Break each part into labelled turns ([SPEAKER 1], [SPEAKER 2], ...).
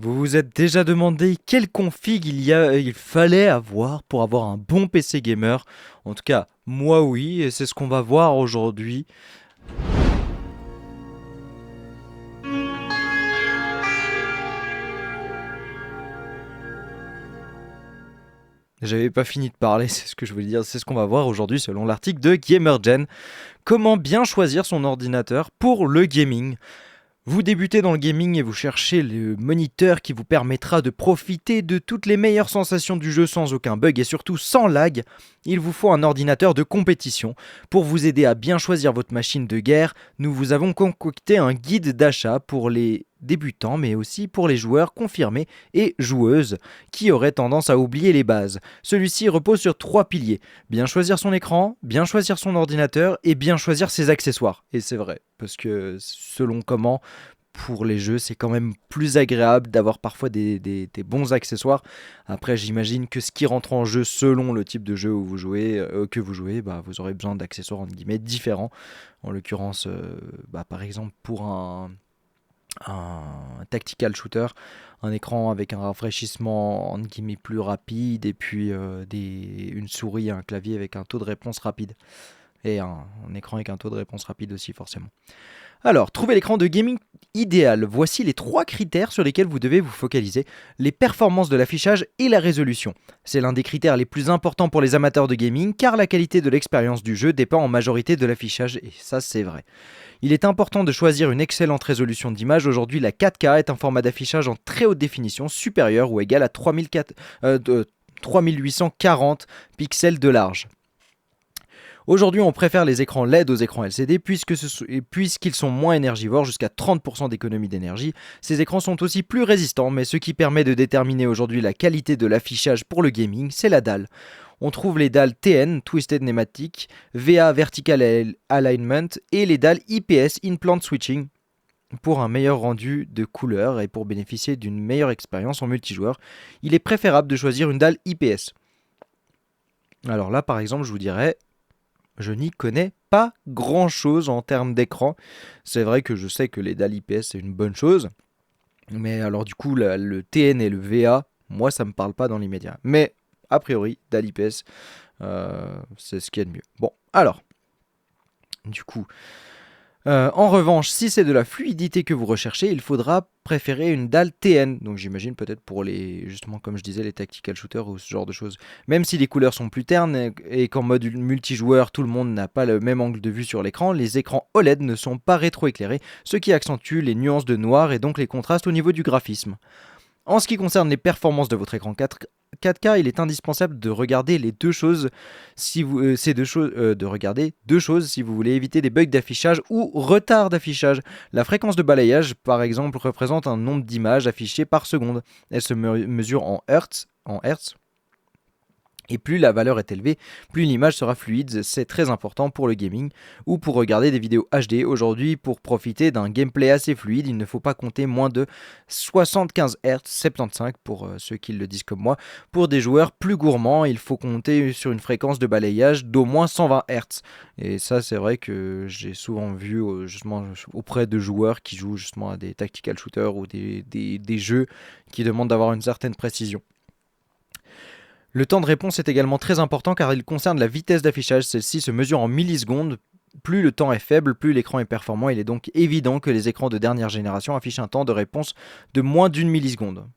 [SPEAKER 1] Vous vous êtes déjà demandé quelle config il fallait avoir pour avoir un bon PC gamer? En tout cas, moi oui, et c'est ce qu'on va voir aujourd'hui. J'avais pas fini de parler, c'est ce que je voulais dire, c'est ce qu'on va voir aujourd'hui selon l'article de GamerGen. Comment bien choisir son ordinateur pour le gaming? Vous débutez dans le gaming et vous cherchez le moniteur qui vous permettra de profiter de toutes les meilleures sensations du jeu sans aucun bug et surtout sans lag. Il vous faut un ordinateur de compétition. Pour vous aider à bien choisir votre machine de guerre, nous vous avons concocté un guide d'achat pour les débutants mais aussi pour les joueurs confirmés et joueuses qui auraient tendance à oublier les bases. Celui-ci repose sur 3 piliers. Bien choisir son écran, bien choisir son ordinateur et bien choisir ses accessoires. Et c'est vrai, parce que selon comment, pour les jeux, c'est quand même plus agréable d'avoir parfois des bons accessoires. Après, j'imagine que ce qui rentre en jeu selon le type de jeu où vous jouez, que vous jouez, bah, vous aurez besoin d'accessoires entre guillemets différents. En l'occurrence, par exemple, pour un tactical shooter, un écran avec un rafraîchissement entre guillemets plus rapide et puis une souris et un clavier avec un taux de réponse rapide. Et un écran avec un taux de réponse rapide aussi forcément. Alors, trouvez l'écran de gaming idéal. Voici les 3 critères sur lesquels vous devez vous focaliser. Les performances de l'affichage et la résolution. C'est l'un des critères les plus importants pour les amateurs de gaming car la qualité de l'expérience du jeu dépend en majorité de l'affichage et ça c'est vrai. Il est important de choisir une excellente résolution d'image. Aujourd'hui, la 4K est un format d'affichage en très haute définition supérieur ou égal à 3840 pixels de large. Aujourd'hui, on préfère les écrans LED aux écrans LCD puisqu'ils sont moins énergivores, jusqu'à 30% d'économie d'énergie. Ces écrans sont aussi plus résistants, mais ce qui permet de déterminer aujourd'hui la qualité de l'affichage pour le gaming, c'est la dalle. On trouve les dalles TN, Twisted Pneumatic, VA Vertical Alignment et les dalles IPS, In-Plant Switching, pour un meilleur rendu de couleur et pour bénéficier d'une meilleure expérience en multijoueur. Il est préférable de choisir une dalle IPS. Alors là, par exemple, je vous dirais, je n'y connais pas grand chose en termes d'écran. C'est vrai que je sais que les dalles IPS c'est une bonne chose. Mais alors du coup le TN et le VA, moi ça me parle pas dans l'immédiat. Mais a priori, dalle IPS, c'est ce qu'il y a de mieux. Bon, alors, du coup, en revanche, si c'est de la fluidité que vous recherchez, il faudra préférer une dalle TN. Donc j'imagine peut-être pour les, justement comme je disais, les tactical shooters ou ce genre de choses. Même si les couleurs sont plus ternes et qu'en mode multijoueur, tout le monde n'a pas le même angle de vue sur l'écran, les écrans OLED ne sont pas rétroéclairés, ce qui accentue les nuances de noir et donc les contrastes au niveau du graphisme. En ce qui concerne les performances de votre écran 4K, il est indispensable de regarder les deux choses si vous, de regarder deux choses si vous voulez éviter des bugs d'affichage ou retard d'affichage. La fréquence de balayage, par exemple, représente un nombre d'images affichées par seconde. Elle se mesure en hertz. Et plus la valeur est élevée, plus l'image sera fluide, c'est très important pour le gaming ou pour regarder des vidéos HD. Aujourd'hui, pour profiter d'un gameplay assez fluide, il ne faut pas compter moins de 75 Hz, 75 pour ceux qui le disent comme moi. Pour des joueurs plus gourmands, il faut compter sur une fréquence de balayage d'au moins 120 Hz. Et ça, c'est vrai que j'ai souvent vu justement auprès de joueurs qui jouent justement à des tactical shooters ou des jeux qui demandent d'avoir une certaine précision. Le temps de réponse est également très important car il concerne la vitesse d'affichage. Celle-ci se mesure en millisecondes. Plus le temps est faible, plus l'écran est performant. Il est donc évident que les écrans de dernière génération affichent un temps de réponse de moins d'une milliseconde.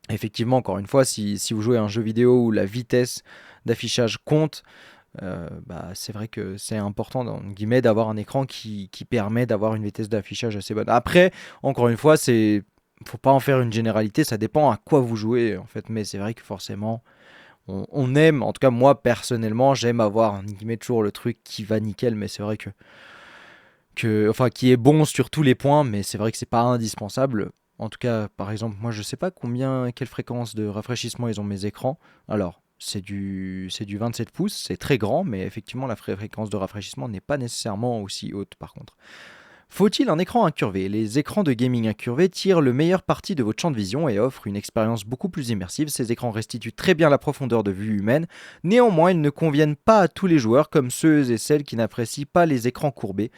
[SPEAKER 1] Effectivement, encore une fois, si vous jouez à un jeu vidéo où la vitesse d'affichage compte, c'est vrai que c'est important d'avoir un écran qui permet d'avoir une vitesse d'affichage assez bonne. Après, encore une fois, faut pas en faire une généralité, ça dépend à quoi vous jouez en fait, mais c'est vrai que forcément on aime, en tout cas moi personnellement j'aime avoir toujours le truc qui va nickel, mais c'est vrai enfin qui est bon sur tous les points, mais c'est vrai que c'est pas indispensable. En tout cas, par exemple, moi je sais pas quelle fréquence de rafraîchissement ils ont mes écrans. Alors c'est du 27 pouces, c'est très grand, mais effectivement la fréquence de rafraîchissement n'est pas nécessairement aussi haute par contre. Faut-il un écran incurvé? Les écrans de gaming incurvés tirent le meilleur parti de votre champ de vision et offrent une expérience beaucoup plus immersive. Ces écrans restituent très bien la profondeur de vue humaine. Néanmoins, ils ne conviennent pas à tous les joueurs, comme ceux et celles qui n'apprécient pas les écrans courbés,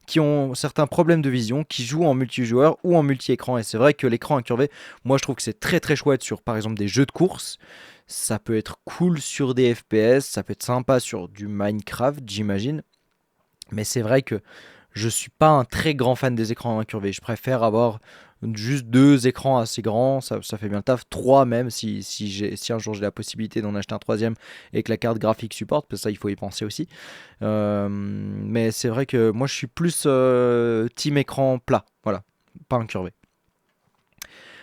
[SPEAKER 1] qui ont certains problèmes de vision, qui jouent en multijoueur ou en multi-écran. Et c'est vrai que l'écran incurvé, moi je trouve que c'est très très chouette sur par exemple des jeux de course. Ça peut être cool sur des FPS, ça peut être sympa sur du Minecraft, j'imagine. Mais c'est vrai que je suis pas un très grand fan des écrans incurvés. Je préfère avoir juste deux écrans assez grands, ça fait bien le taf. Trois même, si un jour j'ai la possibilité d'en acheter un troisième et que la carte graphique supporte, parce que ça il faut y penser aussi. Mais c'est vrai que moi je suis plus team écran plat, voilà, pas incurvé.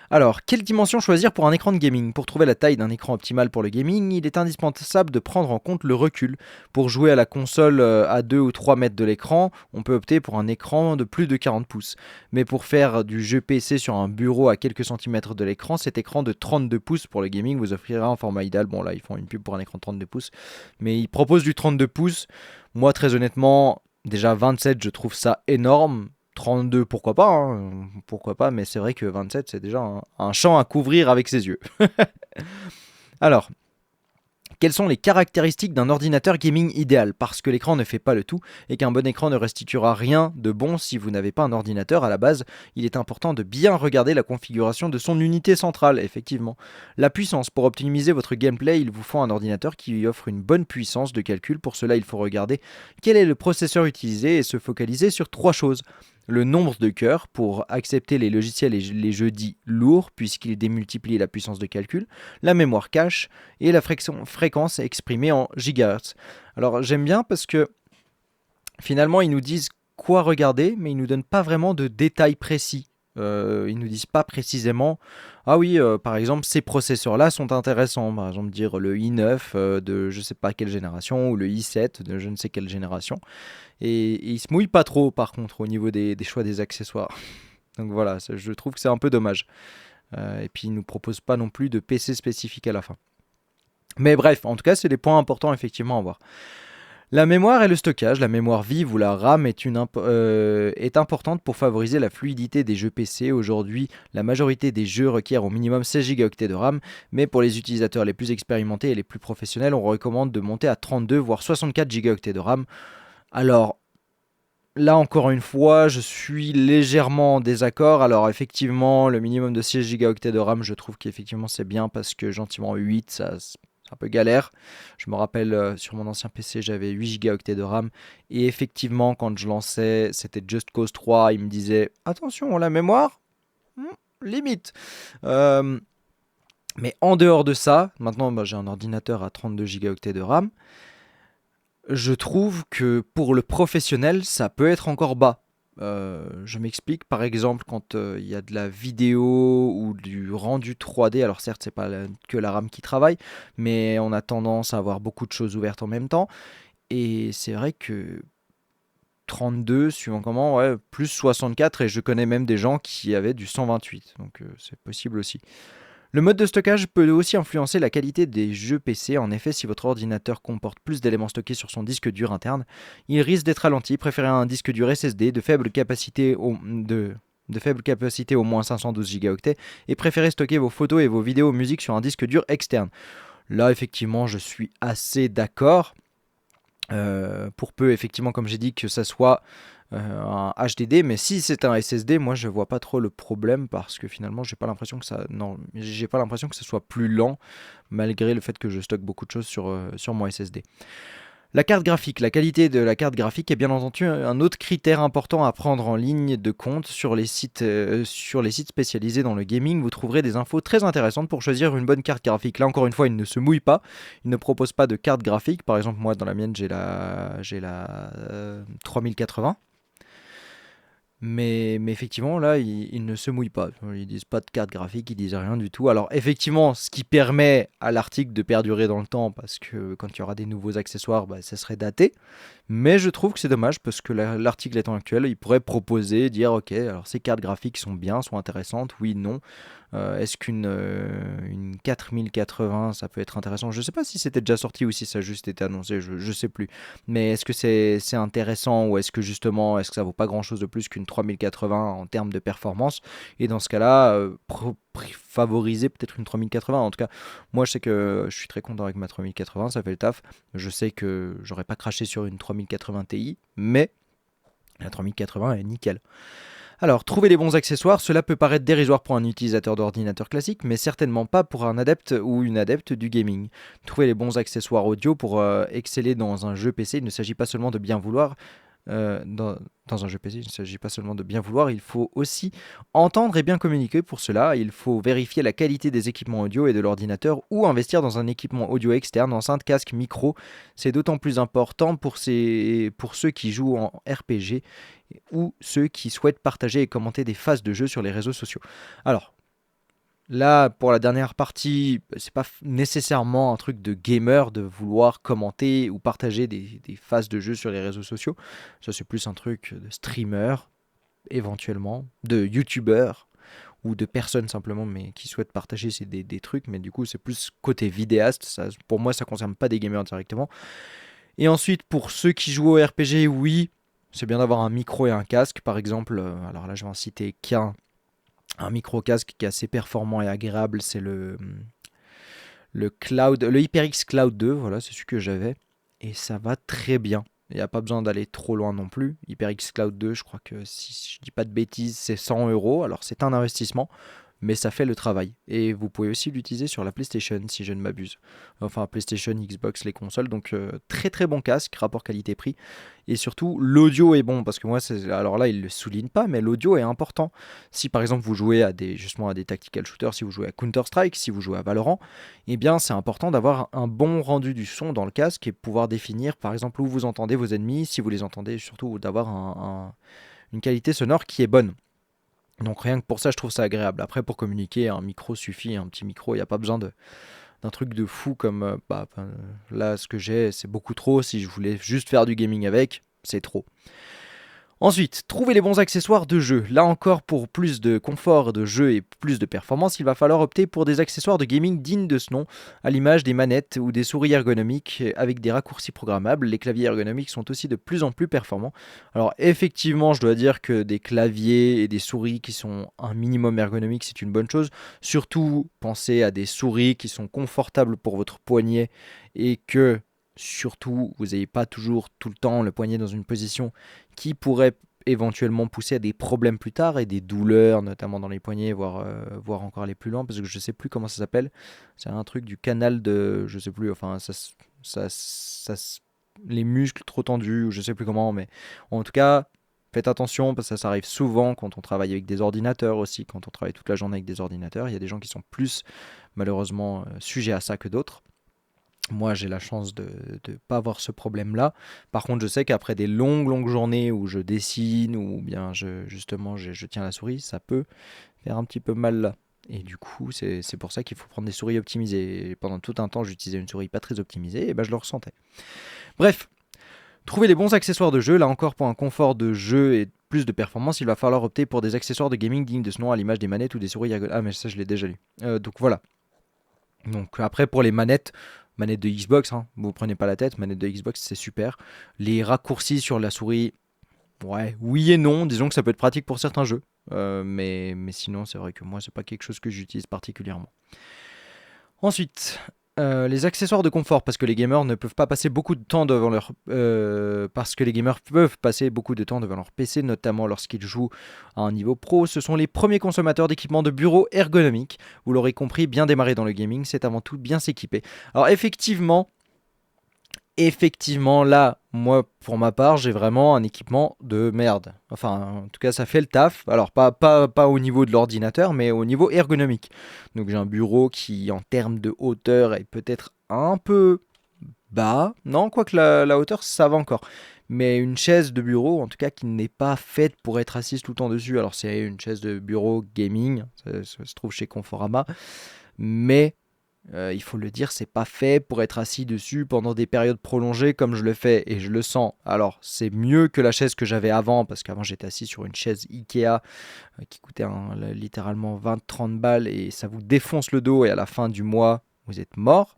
[SPEAKER 1] Alors, quelle dimension choisir pour un écran de gaming? Pour trouver la taille d'un écran optimal pour le gaming, il est indispensable de prendre en compte le recul. Pour jouer à la console à 2 ou 3 mètres de l'écran, on peut opter pour un écran de plus de 40 pouces. Mais pour faire du jeu PC sur un bureau à quelques centimètres de l'écran, cet écran de 32 pouces pour le gaming vous offrira un format idéal. Bon là, ils font une pub pour un écran de 32 pouces, mais ils proposent du 32 pouces. Moi, très honnêtement, déjà 27, je trouve ça énorme. 32, pourquoi pas, hein, pourquoi pas, mais c'est vrai que 27, c'est déjà un champ à couvrir avec ses yeux. Alors, quelles sont les caractéristiques d'un ordinateur gaming idéal? Parce que l'écran ne fait pas le tout et qu'un bon écran ne restituera rien de bon si vous n'avez pas un ordinateur à la base, il est important de bien regarder la configuration de son unité centrale, effectivement. La puissance. Pour optimiser votre gameplay, il vous faut un ordinateur qui lui offre une bonne puissance de calcul. Pour cela, il faut regarder quel est le processeur utilisé et se focaliser sur trois choses. Le nombre de cœurs pour accepter les logiciels et les jeux dits lourds puisqu'il démultiplie la puissance de calcul, la mémoire cache et la fréquence exprimée en gigahertz. Alors j'aime bien parce que finalement ils nous disent quoi regarder mais ils nous donnent pas vraiment de détails précis. Ils nous disent pas précisément ah oui par exemple ces processeurs là sont intéressants, par exemple dire le i9 de je sais pas quelle génération ou le i7 de je ne sais quelle génération. Et il se mouille pas trop par contre au niveau des choix des accessoires. Donc voilà, je trouve que c'est un peu dommage. Et puis il nous propose pas non plus de PC spécifique à la fin. Mais bref, en tout cas, c'est des points importants effectivement à voir. La mémoire et le stockage, la mémoire vive ou la RAM est importante pour favoriser la fluidité des jeux PC. Aujourd'hui, la majorité des jeux requièrent au minimum 16 Go de RAM, mais pour les utilisateurs les plus expérimentés et les plus professionnels, on recommande de monter à 32 voire 64 Go de RAM. Alors, là encore une fois, je suis légèrement en désaccord. Alors effectivement, le minimum de 6 Go de RAM, je trouve qu'effectivement c'est bien parce que gentiment 8, ça c'est un peu galère. Je me rappelle sur mon ancien PC, j'avais 8 Go de RAM et effectivement quand je lançais, c'était Just Cause 3, il me disait attention, la mémoire, limite. Euh, mais en dehors de ça, maintenant j'ai un ordinateur à 32 Go de RAM. Je trouve que pour le professionnel, ça peut être encore bas. Je m'explique, par exemple, quand il y a de la vidéo ou du rendu 3D, alors certes, c'est pas que la RAM qui travaille, mais on a tendance à avoir beaucoup de choses ouvertes en même temps. Et c'est vrai que 32, suivant comment, ouais, plus 64, et je connais même des gens qui avaient du 128, donc c'est possible aussi. Le mode de stockage peut aussi influencer la qualité des jeux PC. En effet, si votre ordinateur comporte plus d'éléments stockés sur son disque dur interne, il risque d'être ralenti. Préférez un disque dur SSD de faible capacité au moins 512 Go et préférez stocker vos photos et vos vidéos musique sur un disque dur externe. Là, effectivement, je suis assez d'accord. Pour peu, effectivement, comme j'ai dit, que ça soit un HDD, mais si c'est un SSD, moi je vois pas trop le problème parce que finalement j'ai pas l'impression que j'ai pas l'impression que ce soit plus lent malgré le fait que je stocke beaucoup de choses sur mon SSD. La carte graphique, la qualité de la carte graphique est bien entendu un autre critère important à prendre en ligne de compte sur les sites spécialisés dans le gaming. Vous trouverez des infos très intéressantes pour choisir une bonne carte graphique. Là encore une fois, ils ne se mouillent pas, ils ne proposent pas de carte graphique. Par exemple, moi dans la mienne j'ai la 3080. Mais effectivement, là, ils ne se mouillent pas. Ils disent pas de carte graphique, ils disent rien du tout. Alors, effectivement, ce qui permet à l'article de perdurer dans le temps, parce que quand il y aura des nouveaux accessoires, bah, ça serait daté. Mais je trouve que c'est dommage, parce que l'article étant actuel, il pourrait proposer, dire, ok, alors ces cartes graphiques sont bien, sont intéressantes, oui, non. Est-ce qu'une 4080, ça peut être intéressant? Je sais pas si c'était déjà sorti ou si ça a juste été annoncé, je sais plus. Mais est-ce que c'est intéressant ou est-ce que justement, est-ce que ça vaut pas grand-chose de plus qu'une 3080 en termes de performance? Et dans ce cas-là, favoriser peut-être une 3080. En tout cas, moi je sais que je suis très content avec ma 3080, ça fait le taf. Je sais que j'aurais pas craché sur une 3080 Ti, mais La 3080 est nickel. Alors, trouver les bons accessoires, cela peut paraître dérisoire pour un utilisateur d'ordinateur classique, mais certainement pas pour un adepte ou une adepte du gaming. Trouver les bons accessoires audio pour exceller dans un jeu PC, il ne s'agit pas seulement de bien vouloir. Dans un jeu PC, il ne s'agit pas seulement de bien vouloir, il faut aussi entendre et bien communiquer. Pour cela, il faut vérifier la qualité des équipements audio et de l'ordinateur ou investir dans un équipement audio externe, enceinte, casque, micro. C'est d'autant plus important pour ceux qui jouent en RPG ou ceux qui souhaitent partager et commenter des phases de jeu sur les réseaux sociaux. Alors, là, pour la dernière partie, c'est pas nécessairement un truc de gamer de vouloir commenter ou partager des phases de jeu sur les réseaux sociaux. Ça, c'est plus un truc de streamer, éventuellement, de youtubeur ou de personnes simplement, mais qui souhaitent partager des trucs. Mais du coup, c'est plus côté vidéaste. Ça, pour moi, ça concerne pas des gamers directement. Et ensuite, pour ceux qui jouent au RPG, oui, c'est bien d'avoir un micro et un casque, par exemple. Alors là, je vais en citer qu'un. Un micro casque qui est assez performant et agréable, c'est le HyperX Cloud 2, voilà, c'est celui que j'avais. Et ça va très bien. Il n'y a pas besoin d'aller trop loin non plus. HyperX Cloud 2, je crois que si je dis pas de bêtises, c'est 100 euros. Alors c'est un investissement, mais ça fait le travail. Et vous pouvez aussi l'utiliser sur la PlayStation, si je ne m'abuse. Enfin, PlayStation, Xbox, les consoles. Donc très très bon casque, rapport qualité-prix. Et surtout, l'audio est bon, parce que moi, alors là, il ne le souligne pas, mais l'audio est important. Si par exemple vous jouez justement à des tactical shooters, si vous jouez à Counter-Strike, si vous jouez à Valorant, eh bien c'est important d'avoir un bon rendu du son dans le casque et pouvoir définir par exemple où vous entendez vos ennemis, si vous les entendez, surtout d'avoir une qualité sonore qui est bonne. Donc rien que pour ça, je trouve ça agréable. Après, pour communiquer, un micro suffit, un petit micro, il n'y a pas besoin d'un truc de fou comme là, ce que j'ai, c'est beaucoup trop. Si je voulais juste faire du gaming avec, c'est trop. Ensuite, trouver les bons accessoires de jeu. Là encore, pour plus de confort de jeu et plus de performance, il va falloir opter pour des accessoires de gaming dignes de ce nom, à l'image des manettes ou des souris ergonomiques avec des raccourcis programmables. Les claviers ergonomiques sont aussi de plus en plus performants. Alors effectivement, je dois dire que des claviers et des souris qui sont un minimum ergonomiques, c'est une bonne chose. Surtout, pensez à des souris qui sont confortables pour votre poignet et que surtout, vous n'ayez pas toujours tout le temps le poignet dans une position qui pourrait éventuellement pousser à des problèmes plus tard et des douleurs, notamment dans les poignets, voire encore aller plus loin, parce que je sais plus comment ça s'appelle. C'est un truc du canal de, je sais plus, enfin, les muscles trop tendus, ou je sais plus comment, mais en tout cas, faites attention, parce que ça arrive souvent quand on travaille avec des ordinateurs aussi, quand on travaille toute la journée avec des ordinateurs. Il y a des gens qui sont plus, malheureusement, sujets à ça que d'autres. Moi, j'ai la chance de ne pas avoir ce problème-là. Par contre, je sais qu'après des longues journées où je dessine ou bien justement je tiens la souris, ça peut faire un petit peu mal là. Et du coup, c'est pour ça qu'il faut prendre des souris optimisées. Et pendant tout un temps, j'utilisais une souris pas très optimisée et ben je le ressentais. Bref, trouver les bons accessoires de jeu. Là encore, pour un confort de jeu et plus de performance, il va falloir opter pour des accessoires de gaming dignes de ce nom, à l'image des manettes ou des souris ergonomiques. Ah, mais ça, je l'ai déjà lu. Donc voilà. Donc après, pour les manettes, manette de Xbox, hein, vous prenez pas la tête, manette de Xbox c'est super. Les raccourcis sur la souris, ouais, oui et non, disons que ça peut être pratique pour certains jeux. Mais sinon c'est vrai que moi c'est pas quelque chose que j'utilise particulièrement. Ensuite, les accessoires de confort, parce que les gamers ne peuvent pas passer beaucoup de temps devant leur parce que les gamers peuvent passer beaucoup de temps devant leur PC, notamment lorsqu'ils jouent à un niveau pro. Ce sont les premiers consommateurs d'équipements de bureau ergonomiques. Vous l'aurez compris, bien démarrer dans le gaming, c'est avant tout bien s'équiper. Alors effectivement, là, moi, pour ma part, j'ai vraiment un équipement de merde. Enfin, en tout cas, ça fait le taf. Alors, pas au niveau de l'ordinateur, mais au niveau ergonomique. Donc, j'ai un bureau qui, en termes de hauteur, est peut-être un peu bas. Non, quoique la hauteur, ça va encore. Mais une chaise de bureau, en tout cas, qui n'est pas faite pour être assise tout le temps dessus. Alors, c'est une chaise de bureau gaming. Ça se trouve chez Conforama. Mais il faut le dire, c'est pas fait pour être assis dessus pendant des périodes prolongées comme je le fais et je le sens. Alors, c'est mieux que la chaise que j'avais avant, parce qu'avant j'étais assis sur une chaise Ikea qui coûtait littéralement 20-30 balles et ça vous défonce le dos et à la fin du mois, vous êtes mort.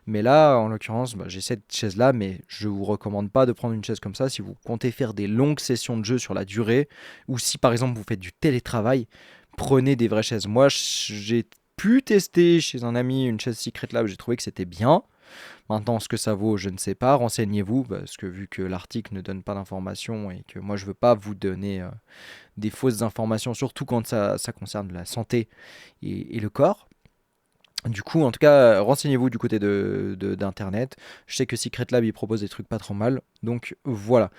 [SPEAKER 1] Mais là, en l'occurrence, j'ai cette chaise-là, mais je vous recommande pas de prendre une chaise comme ça si vous comptez faire des longues sessions de jeu sur la durée ou si par exemple vous faites du télétravail. Prenez des vraies chaises. Moi, j'ai pu tester chez un ami une chaise Secret Lab, j'ai trouvé que c'était bien. Maintenant, ce que ça vaut, je ne sais pas. Renseignez-vous, parce que vu que l'article ne donne pas d'informations et que moi je veux pas vous donner des fausses informations, surtout quand ça concerne la santé et le corps. Du coup, en tout cas, renseignez-vous du côté d'Internet. Je sais que Secret Lab, il propose des trucs pas trop mal. Donc voilà.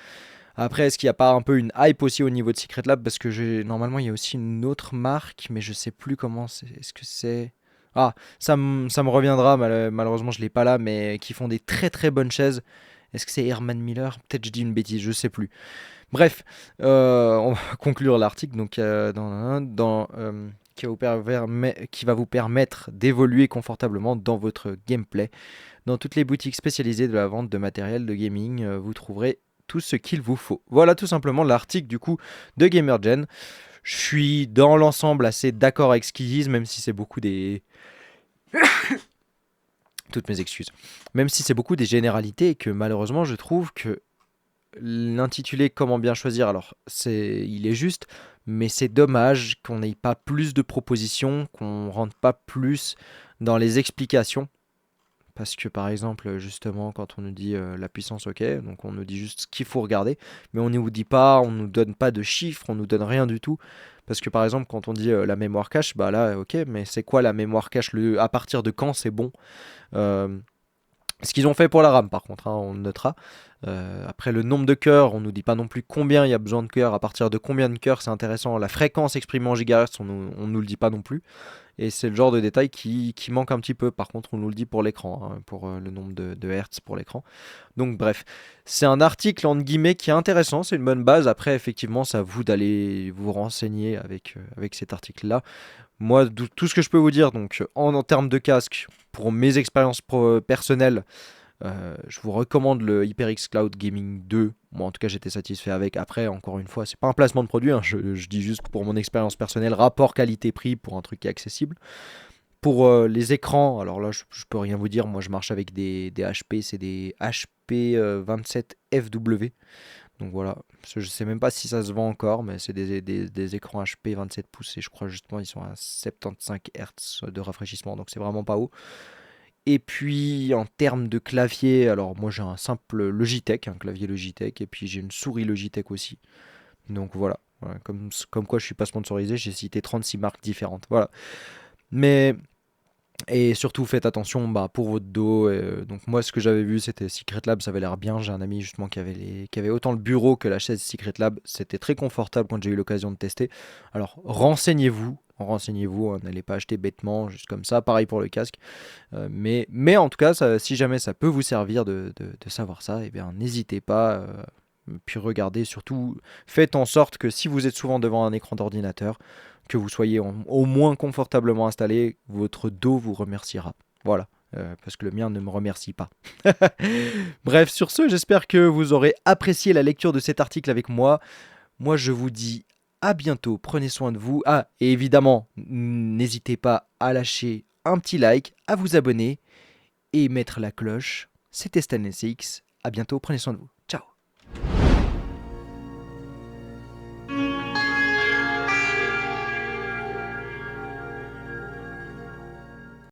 [SPEAKER 1] Après, est-ce qu'il n'y a pas un peu une hype aussi au niveau de Secret Lab? Parce que normalement, il y a aussi une autre marque, mais je sais plus comment c'est. Est-ce que c'est... Ah, ça me reviendra, malheureusement, je l'ai pas là, mais qui font des très très bonnes chaises. Est-ce que c'est Herman Miller? Peut-être je dis une bêtise, je sais plus. Bref, on va conclure l'article donc qui va vous permettre d'évoluer confortablement dans votre gameplay. Dans toutes les boutiques spécialisées de la vente de matériel de gaming, vous trouverez tout ce qu'il vous faut. Voilà tout simplement l'article du coup de GamerGen. Je suis dans l'ensemble assez d'accord avec ce qu'ils disent, même si c'est beaucoup des... Toutes mes excuses. Même si c'est beaucoup des généralités et que malheureusement je trouve que l'intitulé Comment bien choisir, alors il est juste, mais c'est dommage qu'on n'ait pas plus de propositions, qu'on rentre pas plus dans les explications. Parce que par exemple, justement, quand on nous dit la puissance, ok, donc on nous dit juste ce qu'il faut regarder, mais on ne nous dit pas, on nous donne pas de chiffres, on nous donne rien du tout. Parce que par exemple, quand on dit la mémoire cache, bah là, ok, mais c'est quoi la mémoire cache, à partir de quand c'est bon? Euh, Ce qu'ils ont fait pour la RAM, par contre, hein, on le notera. Après, le nombre de cœurs, on nous dit pas non plus combien il y a besoin de cœurs, à partir de combien de cœurs, c'est intéressant. La fréquence exprimée en gigahertz, on nous le dit pas non plus. Et c'est le genre de détail qui manque un petit peu. Par contre, on nous le dit pour l'écran, hein, pour le nombre de hertz pour l'écran. Donc, bref, c'est un article en guillemets qui est intéressant, c'est une bonne base. Après, effectivement, c'est à vous d'aller vous renseigner avec cet article-là. Moi, tout ce que je peux vous dire, donc en termes de casque, pour mes expériences personnelles, je vous recommande le HyperX Cloud Gaming 2. Moi, en tout cas, j'étais satisfait avec. Après, encore une fois, c'est pas un placement de produit, hein, je dis juste pour mon expérience personnelle, rapport qualité-prix pour un truc qui est accessible. Pour les écrans, alors là, je peux rien vous dire. Moi, je marche avec des HP, c'est des HP 27FW. Donc voilà, je sais même pas si ça se vend encore, mais c'est des écrans HP 27 pouces et je crois justement ils sont à 75 Hz de rafraîchissement, donc c'est vraiment pas haut. Et puis en termes de clavier, alors moi j'ai un simple Logitech, un clavier Logitech, et puis j'ai une souris Logitech aussi. Donc voilà, voilà, comme quoi je suis pas sponsorisé, j'ai cité 36 marques différentes. Voilà. Mais et surtout, faites attention pour votre dos. Donc, moi, ce que j'avais vu, c'était Secret Lab, ça avait l'air bien. J'ai un ami justement qui avait autant le bureau que la chaise Secret Lab. C'était très confortable quand j'ai eu l'occasion de tester. Alors, renseignez-vous, hein, n'allez pas acheter bêtement, juste comme ça. Pareil pour le casque. Mais en tout cas, si jamais ça peut vous servir de savoir ça, eh bien, n'hésitez pas. Puis regardez, surtout, faites en sorte que si vous êtes souvent devant un écran d'ordinateur, que vous soyez au moins confortablement installé, votre dos vous remerciera. Voilà. Parce que le mien ne me remercie pas. Bref, sur ce, j'espère que vous aurez apprécié la lecture de cet article avec moi. Moi, je vous dis à bientôt. Prenez soin de vous. Ah, et évidemment, n'hésitez pas à lâcher un petit like, à vous abonner et mettre la cloche. C'était StanLSX. À bientôt. Prenez soin de vous.